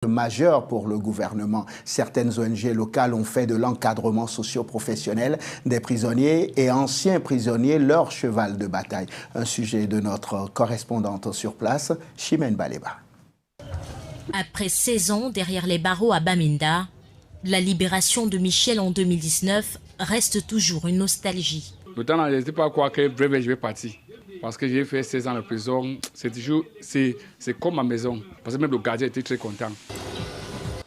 majeur pour le gouvernement. Certaines ONG locales ont fait de l'encadrement socio-professionnel des prisonniers et anciens prisonniers leur cheval de bataille. Un sujet de notre correspondante sur place, Chimène Baleba. Après 16 ans derrière les barreaux à Bamenda, la libération de Michel en 2019 reste toujours une nostalgie. Le temps, je n'étais pas quoi que je vais partir. Parce que j'ai fait 16 ans de prison, c'est comme ma maison. Parce que même le gardien était très content.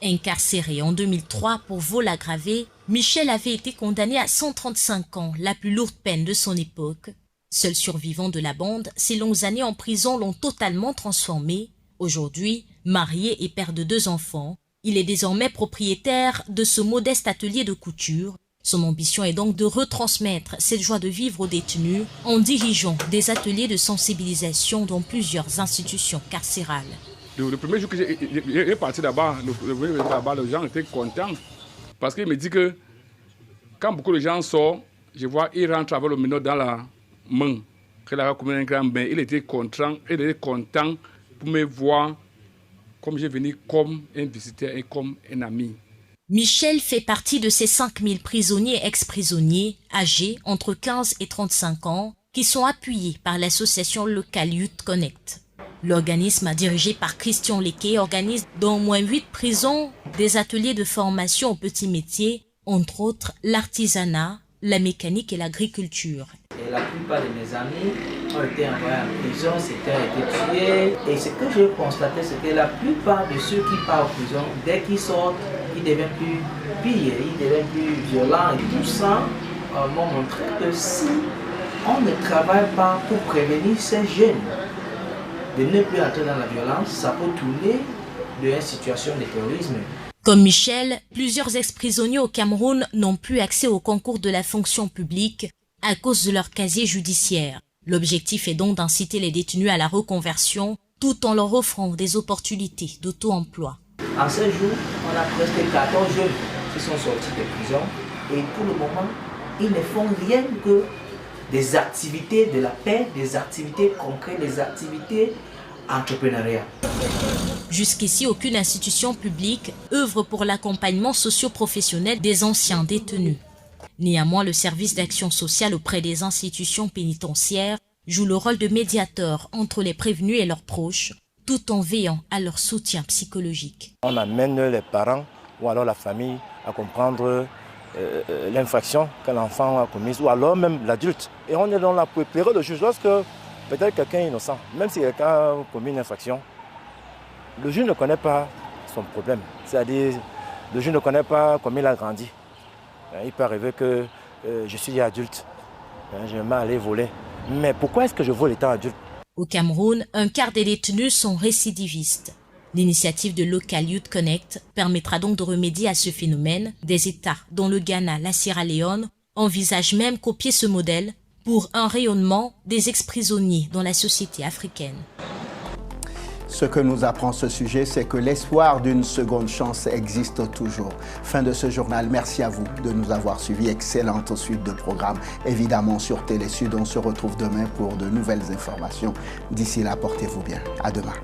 Incarcéré en 2003 pour vol aggravé, Michel avait été condamné à 135 ans, la plus lourde peine de son époque. Seul survivant de la bande, ses longues années en prison l'ont totalement transformé. Aujourd'hui, marié et père de 2 enfants, il est désormais propriétaire de ce modeste atelier de couture. Son ambition est donc de retransmettre cette joie de vivre aux détenus en dirigeant des ateliers de sensibilisation dans plusieurs institutions carcérales. Le premier jour que j'ai parti là-bas, les gens étaient contents parce qu'ils me disent que quand beaucoup de gens sortent, je vois qu'ils rentrent avec le minot dans la main, qu'il a comme un grand bain. Il était content pour me voir comme je venais comme un visiteur et comme un ami. Michel fait partie de ces 5000 prisonniers et ex-prisonniers âgés entre 15 et 35 ans qui sont appuyés par l'association locale Youth Connect. L'organisme dirigé par Christian Lequet organise dans au moins 8 prisons des ateliers de formation aux petits métiers, entre autres l'artisanat, la mécanique et l'agriculture. La plupart de mes amis ont été envoyés en prison, certains ont été tués. Et ce que j'ai constaté, c'est que la plupart de ceux qui partent en prison, dès qu'ils sortent, ils deviennent plus pires, ils deviennent plus violents. Et tout ça m'ont montré que si on ne travaille pas pour prévenir ces jeunes de ne plus entrer dans la violence, ça peut tourner de une situation de terrorisme. Comme Michel, plusieurs ex-prisonniers au Cameroun n'ont plus accès au concours de la fonction publique à cause de leur casier judiciaire. L'objectif est donc d'inciter les détenus à la reconversion tout en leur offrant des opportunités d'auto-emploi. En ce jour, on a presque 14 jeunes qui sont sortis de prison et pour le moment, ils ne font rien que des activités de la paix, des activités concrètes, des activités entrepreneuriales. Jusqu'ici, aucune institution publique œuvre pour l'accompagnement socio-professionnel des anciens détenus. Néanmoins, le service d'action sociale auprès des institutions pénitentiaires joue le rôle de médiateur entre les prévenus et leurs proches, tout en veillant à leur soutien psychologique. On amène les parents ou alors la famille à comprendre l'infraction que l'enfant a commise ou alors même l'adulte. Et on est dans la période de juge lorsque peut-être quelqu'un est innocent, même si quelqu'un a commis une infraction, le juge ne connaît pas son problème. C'est-à-dire, le juge ne connaît pas comment il a grandi. Il peut arriver que je suis adulte, je m'ai allé voler. Mais pourquoi est-ce que je vole étant adulte? Au Cameroun, un quart des détenus sont récidivistes. L'initiative de Local Youth Connect permettra donc de remédier à ce phénomène. Des États, dont le Ghana, la Sierra Leone, envisagent même copier ce modèle pour un rayonnement des ex-prisonniers dans la société africaine. Ce que nous apprend ce sujet, c'est que l'espoir d'une seconde chance existe toujours. Fin de ce journal. Merci à vous de nous avoir suivis. Excellente suite de programmes. Évidemment, sur Télé Sud, on se retrouve demain pour de nouvelles informations. D'ici là, portez-vous bien. À demain.